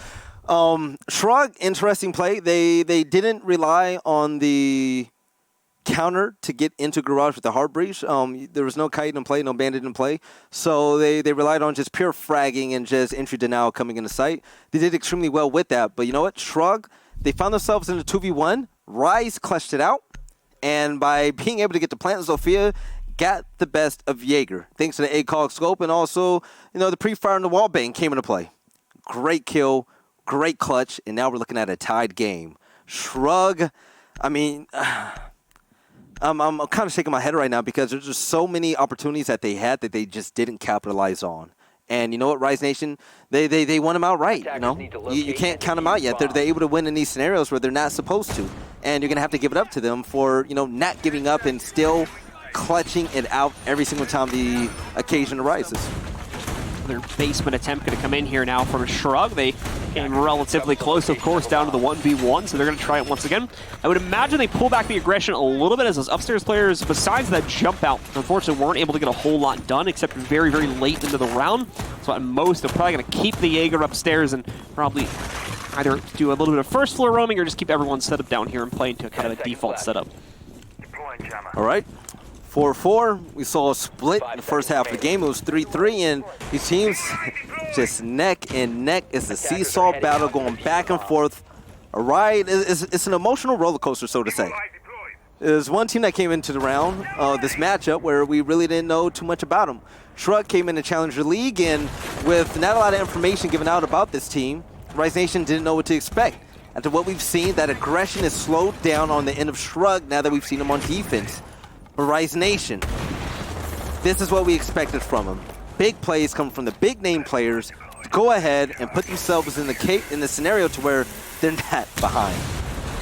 Shrug, interesting play. They didn't rely on the counter to get into Garage with the hard breach. There was no kite in play, no bandit in play. So they relied on just pure fragging and just entry denial coming into sight. They did extremely well with that. But you know what? Shrug, they found themselves in a 2v1. Rise clutched it out. And by being able to get to plant Zofia, got the best of Jaeger. Thanks to the ACOG scope and also, the pre-fire and the wall bang came into play. Great kill, great clutch, and now we're looking at a tied game. Shrug, I mean, I'm kind of shaking my head right now because there's just so many opportunities that they had that they just didn't capitalize on. And you know what, Rise Nation, they won them outright. You can't count them out yet. They're able to win in these scenarios where they're not supposed to, and you're gonna have to give it up to them for not giving up and still clutching it out every single time the occasion arises. Their basement attempt going to come in here now from Shrug. They came relatively close, of course, down to the 1v1, so they're going to try it once again. I would imagine they pull back the aggression a little bit as those upstairs players, besides that jump out, unfortunately weren't able to get a whole lot done, except very, very late into the round. So at most, they're probably going to keep the Jaeger upstairs and probably either do a little bit of first floor roaming or just keep everyone set up down here and play into kind of a default setup. All right. 4-4. We saw a split in the first half of the game. It was 3-3, and these teams just neck and neck. It's a seesaw battle going back and forth. All right, it's an emotional roller coaster, so to say. There's one team that came into the round, this matchup, where we really didn't know too much about them. Shrug came in the Challenger League, and with not a lot of information given out about this team, Rise Nation didn't know what to expect. After what we've seen, that aggression is slowed down on the end of Shrug now that we've seen them on defense. But Rise Nation, this is what we expected from them. Big plays come from the big name players to go ahead and put themselves in the scenario to where they're not behind.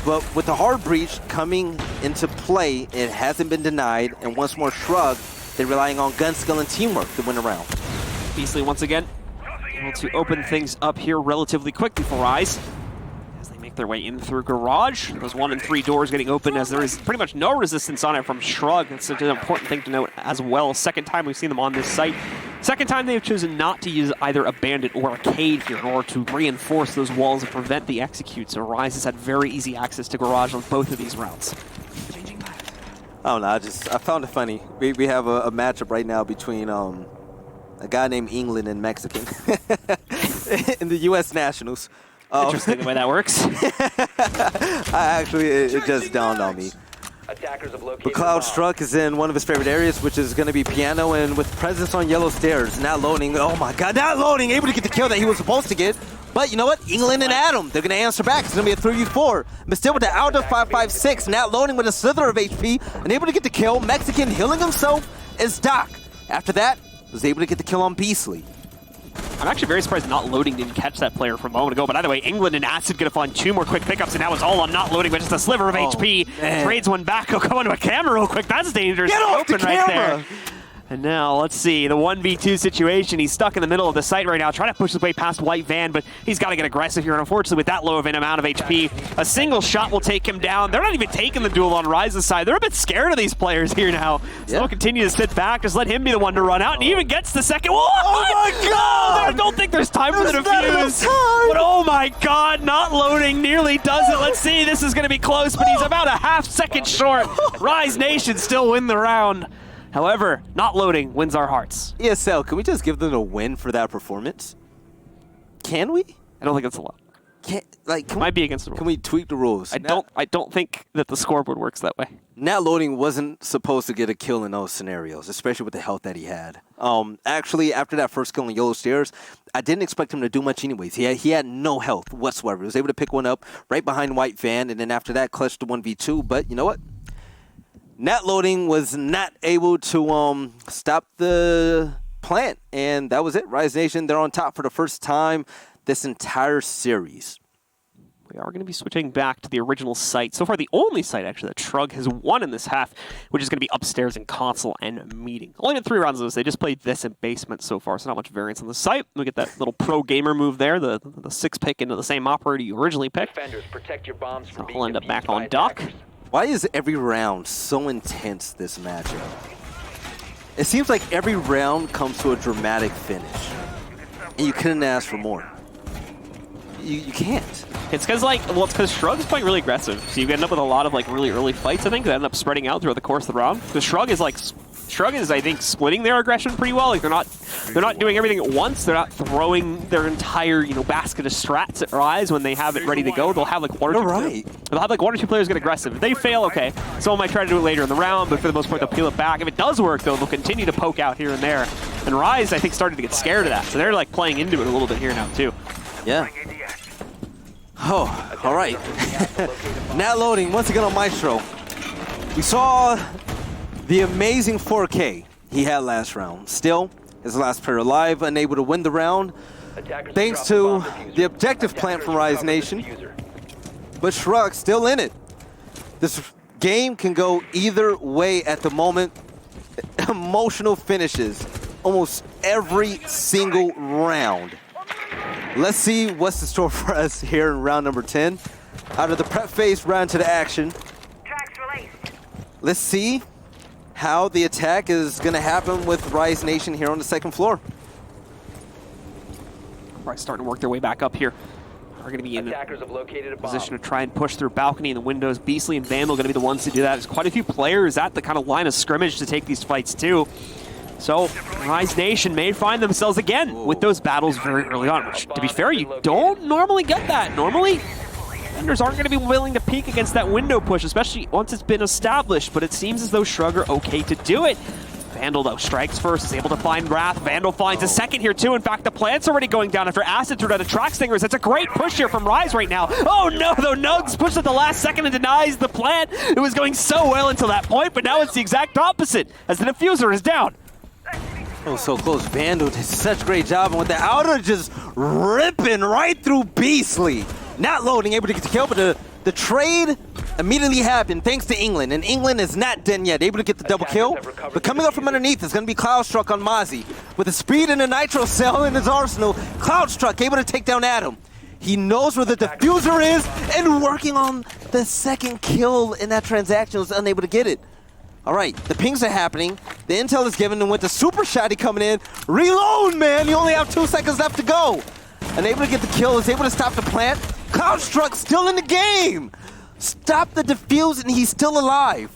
But with the hard breach coming into play, it hasn't been denied. And once more Shrug, they're relying on gun skill and teamwork to win a round. Beastly once again able to open things up here relatively quickly for Rise. Their way in through Garage. Those 1 and 3 doors getting open as there is pretty much no resistance on it from Shrug. It's an important thing to note as well. Second time we've seen them on this site. Second time they've chosen not to use either a bandit or a cave here in order to reinforce those walls and prevent the execute. So Rise has had very easy access to Garage on both of these rounds. I don't know, I found it funny. We have a matchup right now between a guy named England and Mexican in the U.S. Nationals. Interesting the way that works. It just dawned on me. But Cloud Struck is in one of his favorite areas, which is going to be piano, and with presence on yellow stairs, not loading. Oh my God, not loading, able to get the kill that he was supposed to get. But you know what? England and Adam, they're going to answer back. It's going to be a 3v4. But still with the out of 5.56, not loading with a slither of HP, and able to get the kill. Mexican healing himself is Doc. After that, was able to get the kill on Beastly. I'm actually very surprised Not Loading didn't catch that player from a moment ago. But either way, England and Acid going to find 2 more quick pickups, and now it's all on Not Loading, but just a sliver of HP. Man. Trades one back. He'll go into a camera real quick. That's dangerous. Get off the camera. Right there. And now, let's see, the 1v2 situation. He's stuck in the middle of the site right now, trying to push his way past White Van, but he's got to get aggressive here. And unfortunately, with that low of an amount of HP, a single shot will take him down. They're not even taking the duel on Rise's side. They're a bit scared of these players here now. So they'll continue to sit back, just let him be the one to run out, and he even gets the second. Whoa, oh my God! I don't think there's time for the defuse. But oh my God, Not Loading nearly does it. Let's see, this is going to be close, but he's about a half-second short. Rise Nation still win the round. However, Not Loading wins our hearts. ESL, can we just give them a win for that performance? Can we? I don't think that's allowed. Might be against the rules. Can we tweak the rules? I don't think that the scoreboard works that way. Not Loading wasn't supposed to get a kill in those scenarios, especially with the health that he had. Actually, after that first kill on Yellow Stairs, I didn't expect him to do much anyways. He had no health whatsoever. He was able to pick one up right behind White Van, and then after that, clutched the 1v2. But you know what? Not Loading was not able to stop the plant, and that was it. Rise Nation, they're on top for the first time this entire series. We are going to be switching back to the original site. So far, the only site, actually, that Shrug has won in this half, which is going to be upstairs in console and meeting. Only been 3 rounds of this. They just played this in basement so far, so not much variance on the site. We get that little pro gamer move there, the 6 pick into the same operator you originally picked. Protect your bombs from We'll end up back on Doc. Why is every round so intense this matchup? It seems like every round comes to a dramatic finish. And you couldn't ask for more. You can't. It's because, like, well, it's because Shrug's playing really aggressive. So you end up with a lot of, like, really early fights, I think, that end up spreading out throughout the course of the round. Because Shrug is, I think, splitting their aggression pretty well. Like, they're not doing everything at once. They're not throwing their entire, basket of strats at Rise when they have it ready to go. They'll have, like, one or two players get aggressive. If they fail, okay, someone might try to do it later in the round, but for the most part, they'll peel it back. If it does work, though, they'll continue to poke out here and there. And Rise, I think, started to get scared of that. So they're, like, playing into it a little bit here now, too. Yeah. Oh, all right. Now loading once again on Maestro. We saw the amazing 4K he had last round. Still, his last player alive, unable to win the round, thanks to the objective plant from Rise Nation. But Shrug still in it. This game can go either way at the moment. Emotional finishes almost every single round. Let's see what's in store for us here in round number 10. Out of the prep phase, round to the action. Let's see how the attack is going to happen with Rise Nation here on the second floor. Rise starting to work their way back up here. Are going to be in a position to try and push through balcony and the windows. Beastly and Vandal going to be the ones to do that. There's quite a few players at the kind of line of scrimmage to take these fights too. So Rise Nation may find themselves again with those battles very early on, which, to be fair, you don't normally get that. Normally, defenders aren't going to be willing to peek against that window push, especially once it's been established, but it seems as though Shrug are okay to do it. Vandal, though, strikes first, is able to find Wrath. Vandal finds a second here, too. In fact, the plant's already going down after Acid threw out the Track Stingers. That's a great push here from Rise right now. Oh, no, though. Nugs pushed at the last second and denies the plant. It was going so well until that point, but now it's the exact opposite, as the diffuser is down. Oh, so close. Vandal did such a great job, and with the outer just ripping right through Beastly. Not loading, able to get the kill, but the trade immediately happened thanks to England, and England is not done yet. Able to get the double kill, but coming up from underneath is going to be Cloudstruck on Mozzie. With the speed and the Nitro Cell in his arsenal, Cloudstruck able to take down Adam. He knows where the diffuser is, and working on the second kill in that transaction, was unable to get it. All right, the pings are happening. The intel is given, and with the super shotty coming in, reload, man! You only have 2 seconds left to go. Unable to get the kill, is able to stop the plant. Cloudstruck still in the game. Stop the defuse, and he's still alive.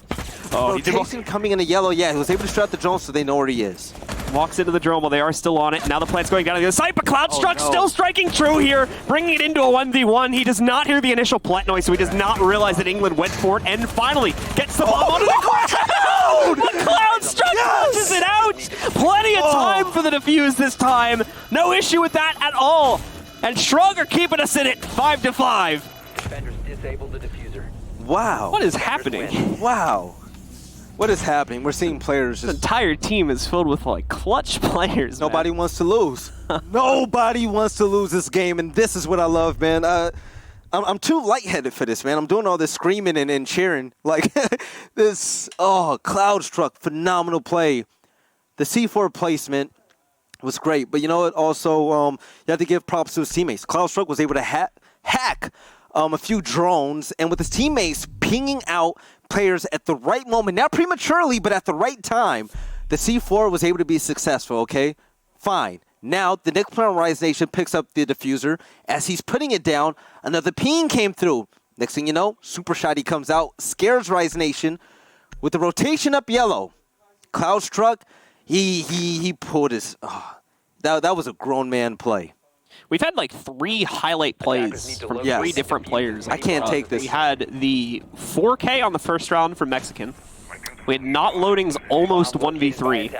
Oh, rotation coming in the yellow. Yeah, he was able to strut the drone, so they know where he is. Walks into the drone while they are still on it. Now the plant's going down to the other side, but Cloudstruck still striking true here, bringing it into a 1v1. He does not hear the initial plant noise, so he does not realize that England went for it, and finally gets the bomb onto the ground! But Cloudstruck pushes it out! Plenty of time for the defuse this time. No issue with that at all. And Shrug are keeping us in it, 5-5. Defenders disabled the diffuser. Wow. What is happening? Wow. What is happening? We're seeing players just... The entire team is filled with, like, clutch players, Nobody wants to lose. Nobody wants to lose this game, and this is what I love, man. I'm too lightheaded for this, man. I'm doing all this screaming and cheering. Like, Cloudstruck, phenomenal play. The C4 placement was great, but you know what? Also, you have to give props to his teammates. Cloudstruck was able to hack a few drones, and with his teammates pinging out players at the right moment, not prematurely, but at the right time, the C4 was able to be successful, okay? Fine. Now, the next player on Rise Nation picks up the diffuser. As he's putting it down, another ping came through. Next thing you know, Super Shotty comes out, scares Rise Nation. With the rotation up yellow, Cloudstruck, he pulled his... that was a grown man play. We've had like 3 highlight plays from 3 different players. I can't take this. We had the 4K on the first round from Mexican. We had not loadings almost 1v3.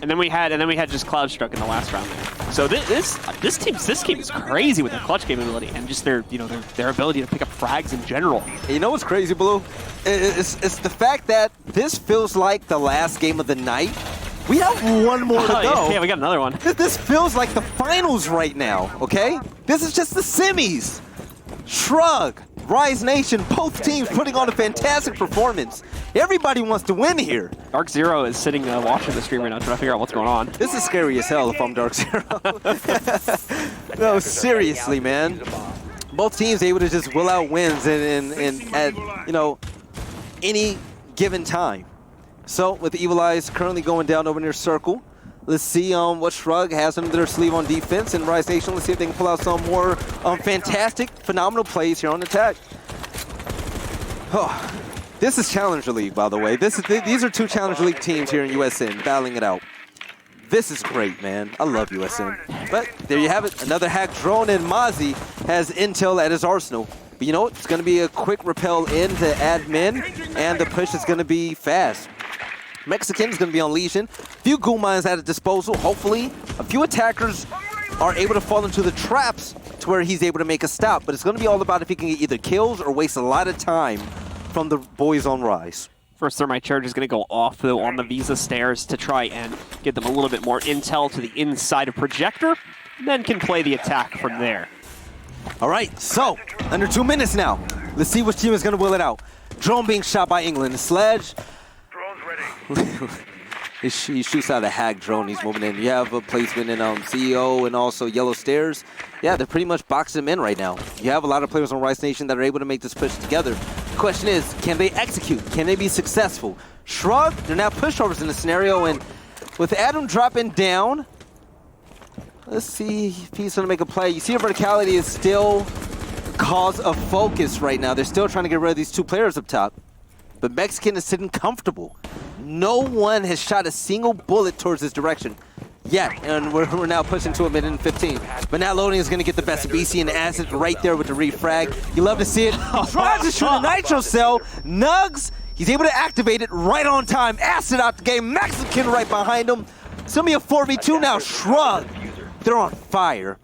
And then we had just Cloudstruck in the last round there. So this team is crazy with their clutch capability and just their their ability to pick up frags in general. You know what's crazy, Blue? It's the fact that this feels like the last game of the night. We have one more to go. Yeah, we got another one. This feels like the finals right now, okay? This is just the semis. Shrug, Rise Nation, both teams putting on a fantastic performance. Everybody wants to win here. Dark Zero is sitting watching the stream right now trying to figure out what's going on. This is scary as hell if I'm Dark Zero. No, seriously, man. Both teams able to just will out wins and at, any given time. So, with Evil Eyes currently going down over near Circle, Let's see what Shrug has under their sleeve on defense, and Rise Nation, let's see if they can pull out some more fantastic, phenomenal plays here on attack. Oh, this is Challenger League, by the way. These are 2 Challenger League teams here in USN battling it out. This is great, man. I love USN. But there you have it. Another hack drone, and Mozzie has intel at his arsenal. But you know what? It's going to be a quick repel in to admin, and the push is going to be fast. Mexican's going to be on Legion. A few ghoul mines at his disposal. Hopefully, a few attackers are able to fall into the traps to where he's able to make a stop. But it's going to be all about if he can get either kills or waste a lot of time from the boys on Rise. First Thermite Charge is going to go off, though, on the Visa stairs to try and get them a little bit more intel to the inside of Projector, and then can play the attack from there. All right, so under 2 minutes now. Let's see which team is going to will it out. Drone being shot by England. Sledge. He shoots out a hack drone. He's moving in. You have a placement in CEO and also Yellow Stairs. Yeah, they're pretty much boxing him in right now. You have a lot of players on Rise Nation that are able to make this push together. The question is, can they execute? Can they be successful? Shrug, they're now pushovers in the scenario, and with Adam dropping down, let's see if he's going to make a play. You see, verticality is still cause of focus right now. They're still trying to get rid of these 2 players up top. But Mexican is sitting comfortable. No one has shot a single bullet towards this direction yet, and we're now pushing to a minute and 15. But now Loading is going to get the best of BC and Acid right there with the refrag. You love to see it. Tries to shoot a Nitro Cell. Nugs, he's able to activate it right on time. Acid out the game. Mexican right behind him. It's going to be a 4v2 now. Shrug, they're on fire.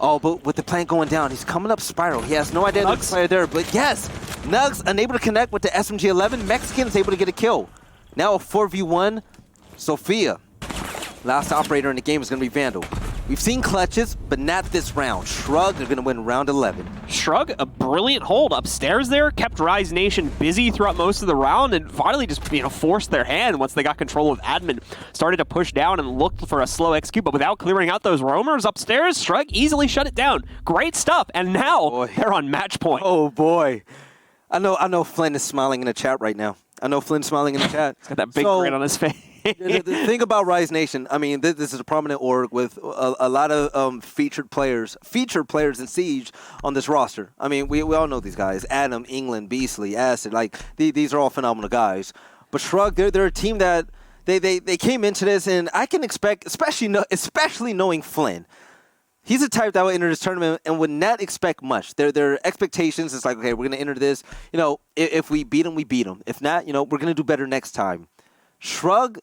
Oh, but with the plant going down, he's coming up spiral. He has no idea there's a player there, but yes, Nugs unable to connect with the SMG-11. Mexican's able to get a kill. Now a 4v1, Sophia. Last operator in the game is going to be Vandal. We've seen clutches, but not this round. Shrug are going to win round 11. Shrug, a brilliant hold upstairs there, kept Rise Nation busy throughout most of the round, and finally just forced their hand once they got control of admin. Started to push down and looked for a slow execute, but without clearing out those roamers upstairs, Shrug easily shut it down. Great stuff, and now they're on match point. Oh boy. I know Flynn is smiling in the chat right now. I know Flynn's smiling in the chat. He's got that big grin on his face. The thing about Rise Nation, I mean, this is a prominent org with a lot of featured players in Siege on this roster. I mean, we all know these guys. Adam, England, Beastly, Acid, like, these are all phenomenal guys. But Shrug, they're a team that they came into this, and I can expect, especially knowing Flynn, he's the type that will enter this tournament and would not expect much. Their expectations is like, okay, we're going to enter this. You know, if we beat them, we beat them. If not, you know, we're going to do better next time. Shrug,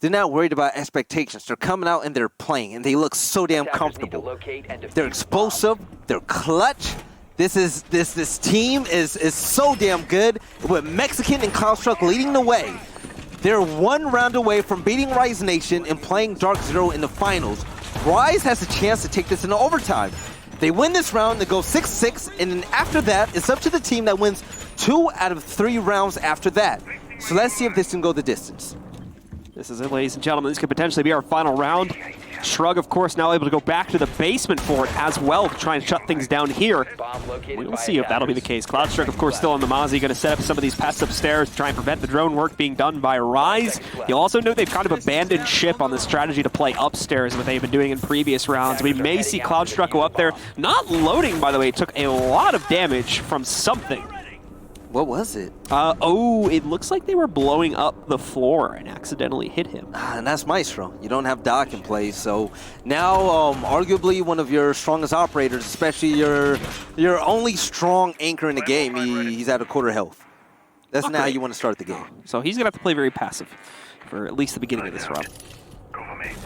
they're not worried about expectations. They're coming out and they're playing, and they look so damn comfortable. They're explosive. They're clutch. This team is so damn good. With Mexican and Cloudstruck leading the way, they're 1 round away from beating Rise Nation and playing Dark Zero in the finals. Rise has a chance to take this into overtime. They win this round, they go 6-6, and then after that, it's up to the team that wins 2 out of 3 rounds after that. So let's see if this can go the distance. This is it, ladies and gentlemen. This could potentially be our final round. Shrug, of course, now able to go back to the basement for it as well to try and shut things down here. We'll see if that'll be the case. Cloudstruck, of course, still on the Mozzie, going to set up some of these pests upstairs to try and prevent the drone work being done by Rise. You'll also note they've kind of abandoned ship on the strategy to play upstairs, what they've been doing in previous rounds. We may see Cloudstruck go up there. Not loading, by the way, took a lot of damage from something. What was it? It looks like they were blowing up the floor and accidentally hit him. And that's Maestro. You don't have Doc in place, so now arguably one of your strongest operators, especially your only strong anchor in the game, he's at a quarter health. That's not how you want to start the game. So he's going to have to play very passive for at least the beginning of this round.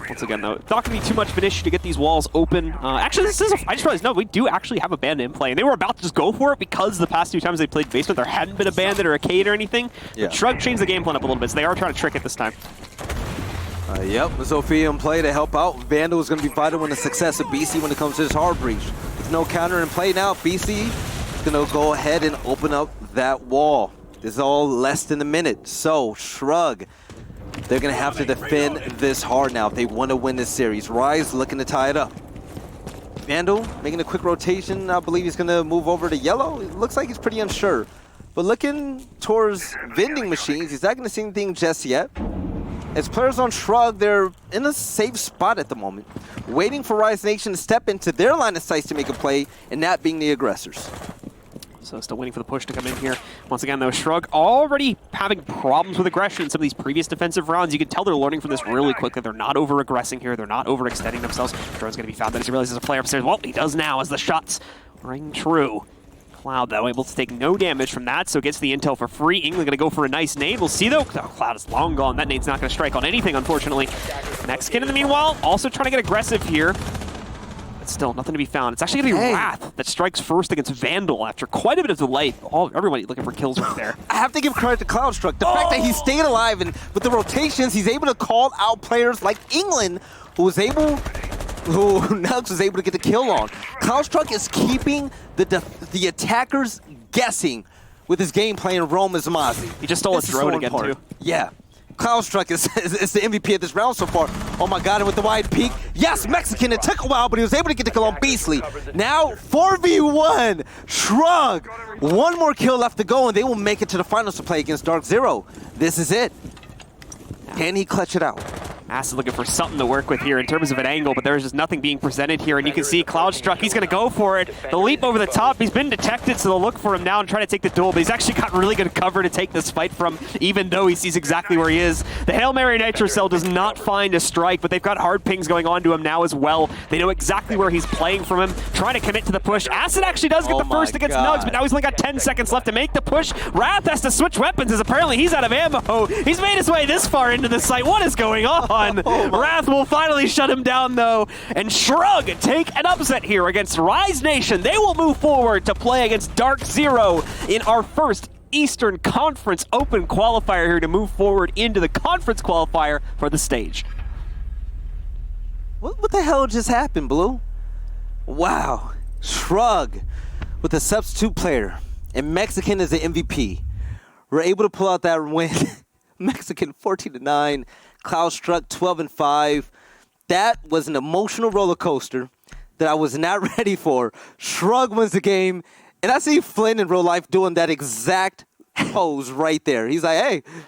Once again, though, it's not going to be too much of an issue to get these walls open. Actually, I just realized, no, we do actually have a bandit in play. And they were about to just go for it because the past 2 times they played basement, there hadn't been a bandit or a Cade or anything. Yeah. But Shrug changed the game plan up a little bit, so they are trying to trick it this time. Yep, Sophia in play to help out. Vandal is going to be vital in the success of BC when it comes to this hard breach. With no counter in play now, BC is going to go ahead and open up that wall. This is all less than a minute. So, Shrug, they're going to have to defend this hard now if they want to win this series. Rise looking to tie it up. Vandal making a quick rotation. I believe he's going to move over to yellow. It looks like he's pretty unsure. But looking towards vending machines, he's not going to see anything just yet. As players on Shrug, they're in a safe spot at the moment, waiting for Rise Nation to step into their line of sight to make a play, and that being the aggressors. So still waiting for the push to come in here. Once again, though, Shrug already having problems with aggression in some of these previous defensive rounds. You can tell they're learning from this really quickly. They're not over-aggressing here. They're not overextending themselves. Shrug's going to be found as he realizes there's a player upstairs. Well, he does now as the shots ring true. Cloud, though, able to take no damage from that, so gets the intel for free. England going to go for a nice nade. We'll see, though. Oh, Cloud is long gone. That nade's not going to strike on anything, unfortunately. Mexican, in the meanwhile, also trying to get aggressive here. Still, nothing to be found. It's actually going to be Wrath that strikes first against Vandal after quite a bit of delay. Everybody looking for kills right there. I have to give credit to Cloudstruck. The fact that he stayed alive and with the rotations, he's able to call out players like England, who Nugs was able to get the kill on. Cloudstruck is keeping the attackers guessing with his gameplay in Rome as Mazi. He just stole a drone again, too. Yeah. Cloudstruck is the MVP of this round so far. Oh my god, and with the wide peak. Yes, Mexican, it took a while, but he was able to get the kill on Beastly. Now, 4v1, Shrug. One more kill left to go, and they will make it to the finals to play against Dark Zero. This is it. Can he clutch it out? Ass is looking for something to work with here in terms of an angle, but there's just nothing being presented here, and you can see Cloudstruck, he's going to go for it. The leap over the top, he's been detected, so they'll look for him now and try to take the duel, but he's actually got really good cover to take this fight from, even though he sees exactly where he is. The Hail Mary Nitro Cell does not find a strike, but they've got hard pings going on to him now as well. They know exactly where he's playing from him, trying to commit to the push. Acid actually does get the first against Nugs, but now he's only got 10 seconds left to make the push. Wrath has to switch weapons as apparently he's out of ammo. He's made his way this far into the site. What is going on? Wrath will finally shut him down, though, and Shrug take an upset here against Rise Nation. They will move forward to play against Dark Zero in our first Eastern Conference Open qualifier here to move forward into the conference qualifier for the stage. What the hell just happened, Blue? Wow. Shrug with a substitute player and Mexican as the MVP. We're able to pull out that win. Mexican 14-9. Cloudstruck 12-5. That was an emotional roller coaster that I was not ready for. Shrug wins the game, and I see Flynn in real life doing that exact pose right there. He's like, hey,